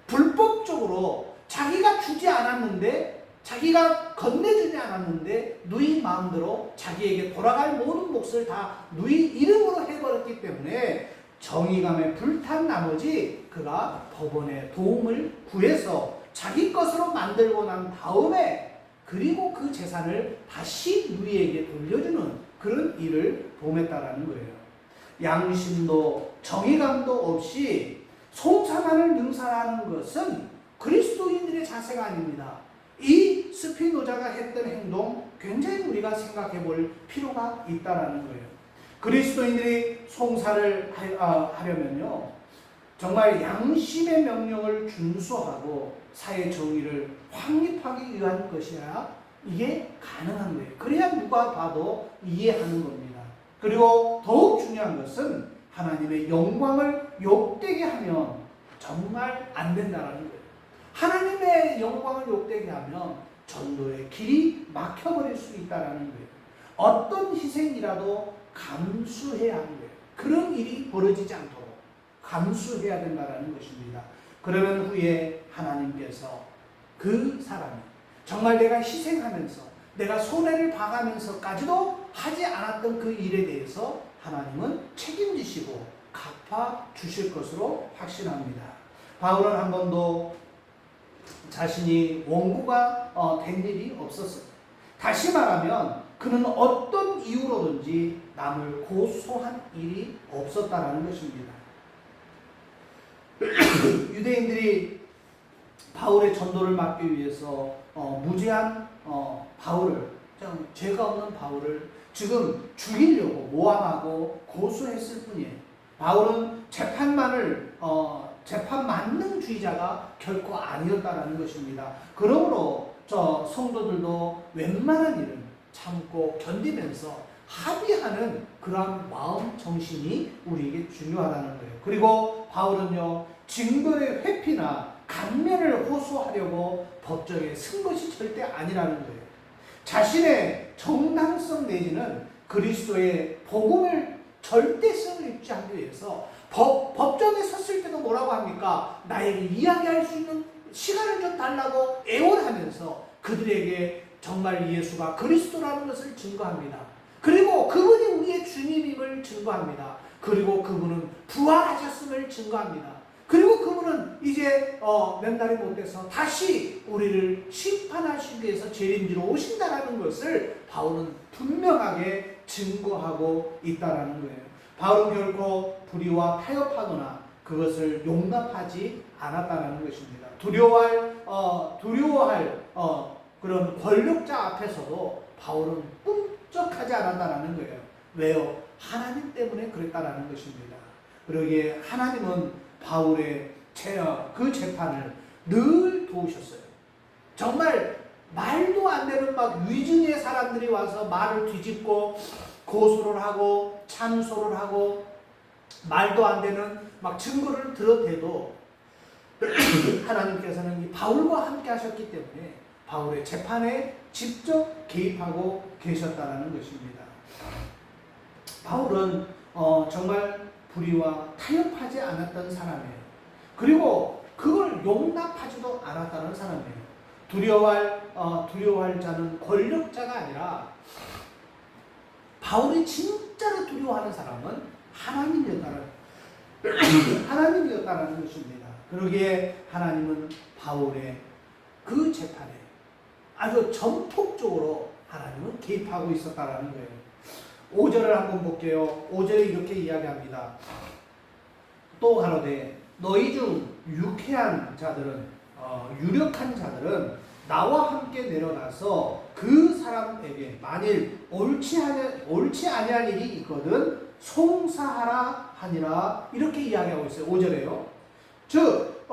불법적으로 자기가 주지 않았는데, 자기가 건네주지 않았는데 누이 마음대로 자기에게 돌아갈 모든 몫을 다 누이 이름으로 해버렸기 때문에 정의감에 불탄 나머지 그가 법원에 도움을 구해서 자기 것으로 만들고 난 다음에 그리고 그 재산을 다시 누이에게 돌려주는 그런 일을 범했다라는 거예요. 양심도 정의감도 없이 송사만을 능사하는 것은 그리스도인들의 자세가 아닙니다. 이 스피노자가 했던 행동 굉장히 우리가 생각해 볼 필요가 있다는 거예요. 그리스도인들이 송사를 하려면요, 정말 양심의 명령을 준수하고 사회 정의를 확립하기 위한 것이야 이게 가능한 거예요. 그래야 누가 봐도 이해하는 겁니다. 그리고 더욱 중요한 것은 하나님의 영광을 욕되게 하면 정말 안 된다는 거예요. 하나님의 영광을 욕되게 하면 전도의 길이 막혀버릴 수 있다는 거예요. 어떤 희생이라도 감수해야 하는 거예요. 그런 일이 벌어지지 않도록 감수해야 된다는 것입니다. 그러는 후에 하나님께서 그 사람이 정말 내가 희생하면서 내가 손해를 봐가면서까지도 하지 않았던 그 일에 대해서 하나님은 책임지시고 갚아 주실 것으로 확신합니다. 바울은 한 번도 자신이 원고가 된 일이 없었어요. 다시 말하면 그는 어떤 이유로든지 남을 고소한 일이 없었다는 것입니다. 유대인들이 바울의 전도를 막기 위해서 무죄한 바울을, 죄가 없는 바울을 지금 죽이려고 모함하고 고소했을 뿐이에요. 바울은 재판 만능주의자가 결코 아니었다라는 것입니다. 그러므로 성도들도 웬만한 일은 참고 견디면서 합의하는 그러한 마음 정신이 우리에게 중요하다는 거예요. 그리고 바울은요, 증거의 회피나 감면을 호소하려고 법정에 쓴 것이 절대 아니라는 거예요. 자신의 정당성 내지는 그리스도의 복음을 절대성을 유지하기 위해서 법정에 섰을 때도 뭐라고 합니까? 나에게 이야기할 수 있는 시간을 좀 달라고 애원하면서 그들에게 정말 예수가 그리스도라는 것을 증거합니다. 그리고 그분이 우리의 주님임을 증거합니다. 그리고 그분은 부활하셨음을 증거합니다. 그리고 그분은 이제 몇 날이 못 돼서 다시 우리를 심판하시기 위해서 재림지로 오신다라는 것을 바울은 분명하게 증거하고 있다라는 거예요. 바울은 결코 불의와 타협하거나 그것을 용납하지 않았다라는 것입니다. 두려워할 그런 권력자 앞에서도 바울은 꿈쩍하지 않았다라는 거예요. 왜요? 하나님 때문에 그랬다라는 것입니다. 그러기에 하나님은 바울의 그 재판을 늘 도우셨어요. 정말 말도 안 되는 막 위증의 사람들이 와서 말을 뒤집고 고소를 하고 참소를 하고 말도 안 되는 막 증거를 들어대도 하나님께서는 이 바울과 함께 하셨기 때문에 바울의 재판에 직접 개입하고 계셨다는 것입니다. 바울은 정말 불의와 타협하지 않았던 사람이에요. 그리고 그걸 용납하지도 않았다는 사람이에요. 두려워할 자는 권력자가 아니라 바울이 진짜로 두려워하는 사람은 하나님이었다는 것입니다. 그러기에 하나님은 바울의 그 재판에 아주 전폭적으로 하나님은 개입하고 있었다는 거예요. 5절을 한번 볼게요. 5절에 이렇게 이야기합니다. 또 가로되 너희 중 유력한 자들은 나와 함께 내려가서 그 사람에게 만일 옳지 아니한 일이 있거든 송사하라 하니라 이렇게 이야기하고 있어요. 5절에요. 즉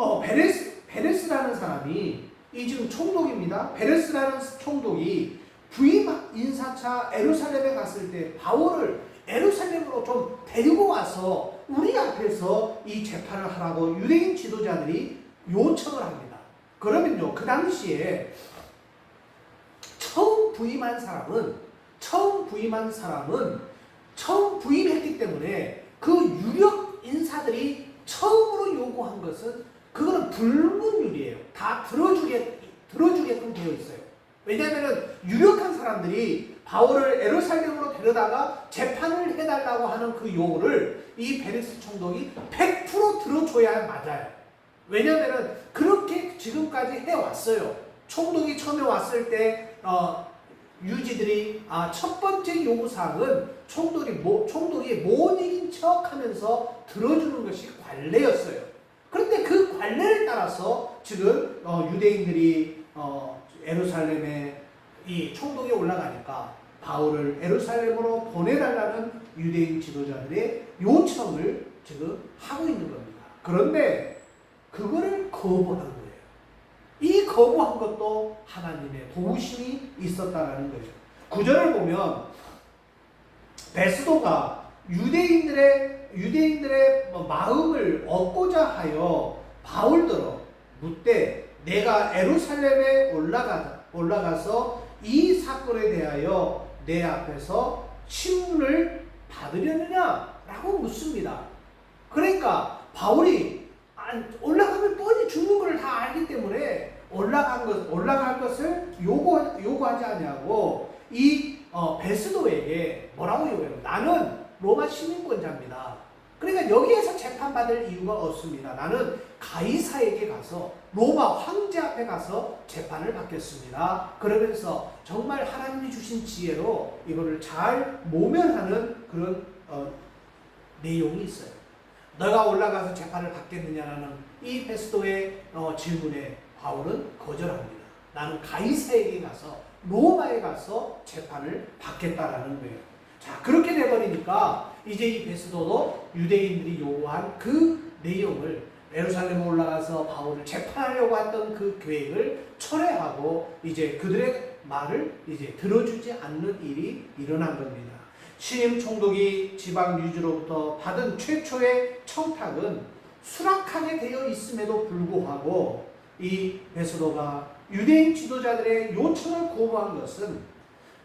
베레스라는 사람이 이 지금 총독입니다. 베레스라는 총독이 부임 인사차 에루살렘에 갔을 때 바울을 에루살렘으로 좀 데리고 와서 우리 앞에서 이 재판을 하라고 유대인 지도자들이 요청을 합니다. 그러면요, 그 당시에 처음 부임한 사람은 처음 부임했기 때문에 그 유력 인사들이 처음으로 요구한 것은 그거는 불문율이에요. 다 들어주게끔 되어 있어요. 왜냐하면 유력한 사람들이 바울을 에루살렘으로 데려다가 재판을 해달라고 하는 그 요구를 이 베레스 총독이 100% 들어줘야 맞아요. 왜냐하면 그렇게 지금까지 해왔어요. 총독이 처음에 왔을 때 유지들이 첫 번째 요구사항은 총독이 못 이긴 척하면서 들어주는 것이 관례였어요. 그런데 그 관례를 따라서 지금 유대인들이 에루살렘에 이 총독이 올라가니까 바울을 에루살렘으로 보내달라는 유대인 지도자들의 요청을 지금 하고 있는 겁니다. 그런데 그거를 거부한 거예요. 이 거부한 것도 하나님의 도우심이 있었다는 거죠. 9절을 보면 베스도가 유대인들의 마음을 얻고자 하여 바울더러 묻되 내가 에루살렘에 올라가서 이 사건에 대하여 내 앞에서 신문을 받으려느냐라고 묻습니다. 그러니까 바울이 올라가면 뻔히 죽는 걸 다 알기 때문에 올라갈 것을 요구하지 않냐고 이 베스도에게 뭐라고 요구해요? 나는 로마 시민권자입니다. 그러니까 여기에서 재판받을 이유가 없습니다. 나는 가이사에게 가서 로마 황제 앞에 가서 재판을 받겠습니다. 그러면서 정말 하나님이 주신 지혜로 이거를 잘 모면하는 그런 내용이 있어요. 너가 올라가서 재판을 받겠느냐라는 이 베스도의 질문에 바울은 거절합니다. 나는 가이사에게 가서 로마에 가서 재판을 받겠다라는 거예요. 자, 그렇게 돼버리니까 이제 이 베스도도 유대인들이 요구한 그 내용을 예루살렘에 올라가서 바울을 재판하려고 했던 그 계획을 철회하고 이제 그들의 말을 이제 들어주지 않는 일이 일어난 겁니다. 신임 총독이 지방 유지로부터 받은 최초의 청탁은 수락하게 되어 있음에도 불구하고 이 베스도가 유대인 지도자들의 요청을 거부한 것은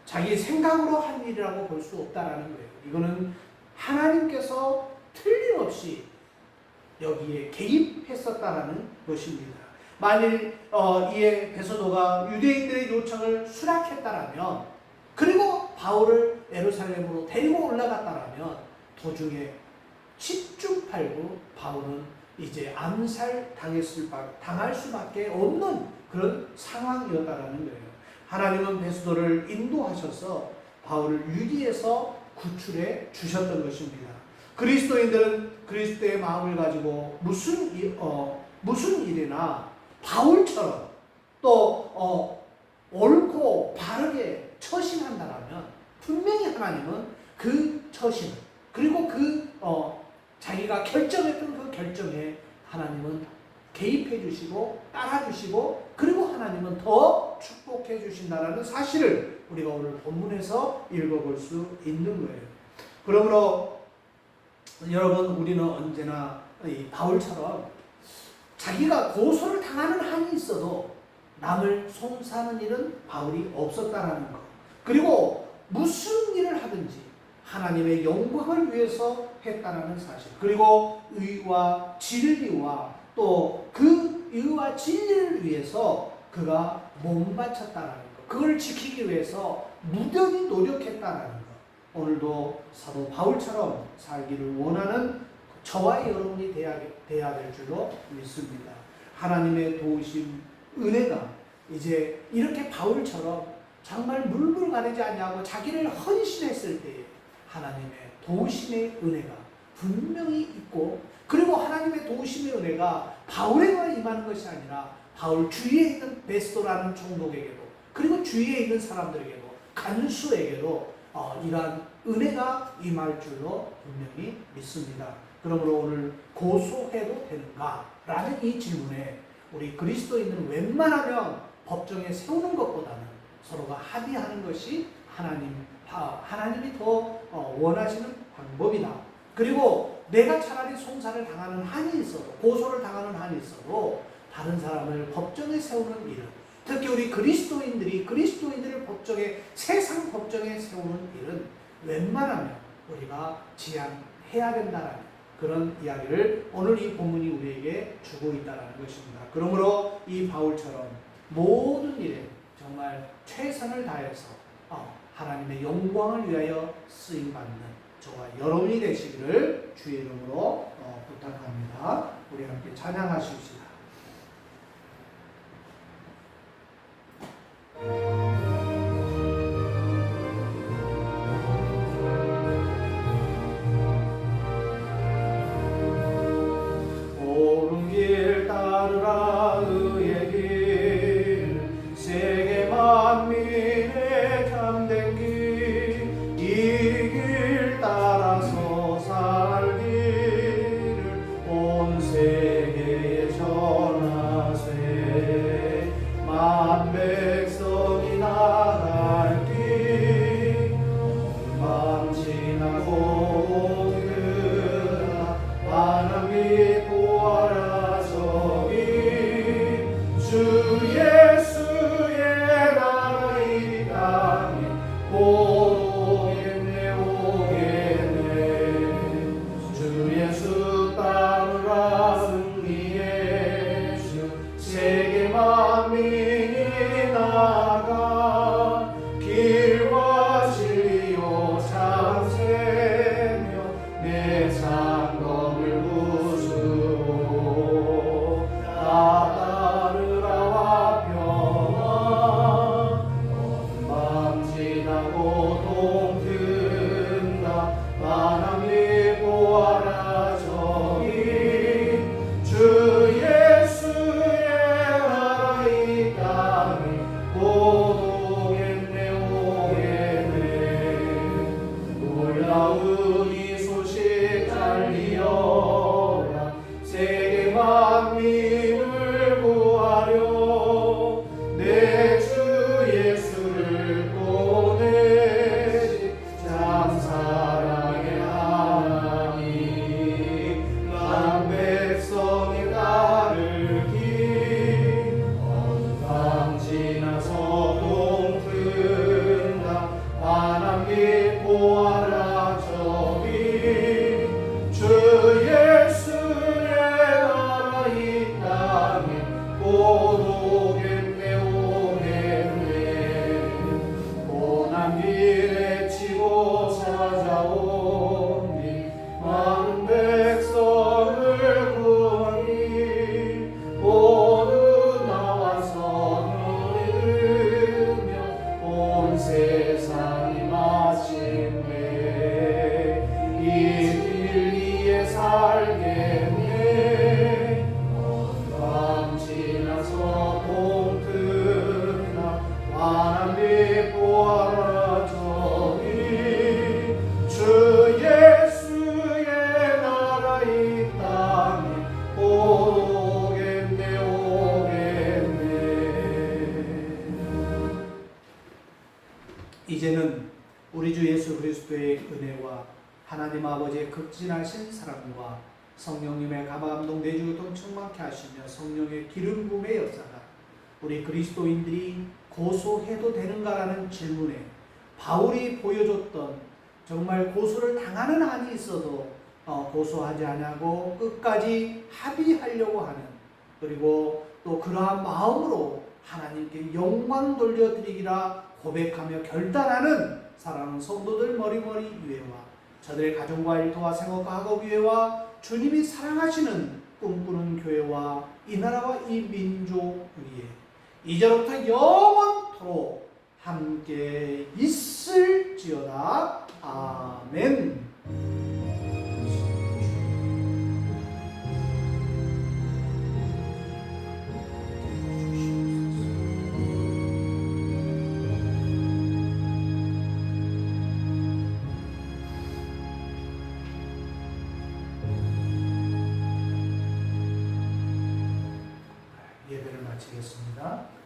자기 생각으로 한 일이라고 볼 수 없다라는 거예요. 이거는 하나님께서 틀림없이 여기에 개입했었다라는 것입니다. 만일 이에 베소도가 유대인들의 요청을 수락했다라면, 그리고 바울을 예루살렘으로 데리고 올라갔다라면 도중에 10중 8구 바울은 이제 당할 수밖에 없는 그런 상황이었다라는 거예요. 하나님은 베소도를 인도하셔서 바울을 위기에서 구출해 주셨던 것입니다. 그리스도인들은 그리스도의 마음을 가지고 무슨 일이나 바울처럼 또 옳고 바르게 처신한다라면 분명히 하나님은 그 처신, 그리고 자기가 결정했던 그 결정에 하나님은 개입해 주시고 따라 주시고, 그리고 하나님은 더 축복해 주신다라는 사실을 우리가 오늘 본문에서 읽어볼 수 있는 거예요. 그러므로 여러분, 우리는 언제나 이 바울처럼 자기가 고소를 당하는 한이 있어도 남을 송사하는 일은 바울이 없었다라는 것, 그리고 무슨 일을 하든지 하나님의 영광을 위해서 했다라는 사실, 그리고 의와 진리와 또 그 의와 진리를 위해서 그가 몸바쳤다라는 것, 그걸 지키기 위해서 무던히 노력했다라는 것, 오늘도 사도 바울처럼 살기를 원하는 저와 여러분이 돼야 될 줄로 믿습니다. 하나님의 도우심, 은혜가 이제 이렇게 바울처럼 정말 물불 가리지 않냐고 자기를 헌신했을 때에 하나님의 도우심의 은혜가 분명히 있고, 그리고 하나님의 도우심의 은혜가 바울에만 임하는 것이 아니라 바울 주위에 있는 베소도라는 총독에게도, 그리고 주위에 있는 사람들에게도, 간수에게도 이러한 은혜가 임할 줄로 분명히 믿습니다. 그러므로 오늘 고소해도 되는가? 라는 이 질문에 우리 그리스도인들은 웬만하면 법정에 세우는 것보다는 서로가 합의하는 것이 하나님이 더 원하시는 방법이다. 그리고 내가 차라리 송사를 당하는 한이 있어도, 고소를 당하는 한이 있어도 다른 사람을 법정에 세우는 일은, 특히 우리 그리스도인들을 세상 법정에 세우는 일은 웬만하면 우리가 지양해야 된다는 그런 이야기를 오늘 이 본문이 우리에게 주고 있다는 것입니다. 그러므로 이 바울처럼 모든 일에 정말 최선을 다해서 하나님의 영광을 위하여 쓰임받는 저와 여러분이 되시기를 주의 이름으로 부탁합니다. 우리 함께 찬양하십시다. 옳은 길 따르라 의의 길, 세계 만민의 참된 길, 이 길 따라서 살기를 온 세계에 전 그리스도의 은혜와 하나님 아버지의 극진하신 사랑과 성령님의 감화감동 내주교통 충만케 하시며 성령의 기름 부음의 역사가 우리 그리스도인들이 고소해도 되는가라는 질문에 바울이 보여줬던 정말 고소를 당하는 한이 있어도 고소하지 않냐고 끝까지 합의하려고 하는, 그리고 또 그러한 마음으로 하나님께 영광 돌려드리기라 고백하며 결단하는 사랑하는 성도들 머리머리 위에와 저들의 가정과 일터와 생업과 학업 위에와 주님이 사랑하시는 꿈꾸는 교회와 이 나라와 이 민족 위에 이제부터 영원토록 함께 있을지어다. 아멘. 예배를 마치겠습니다.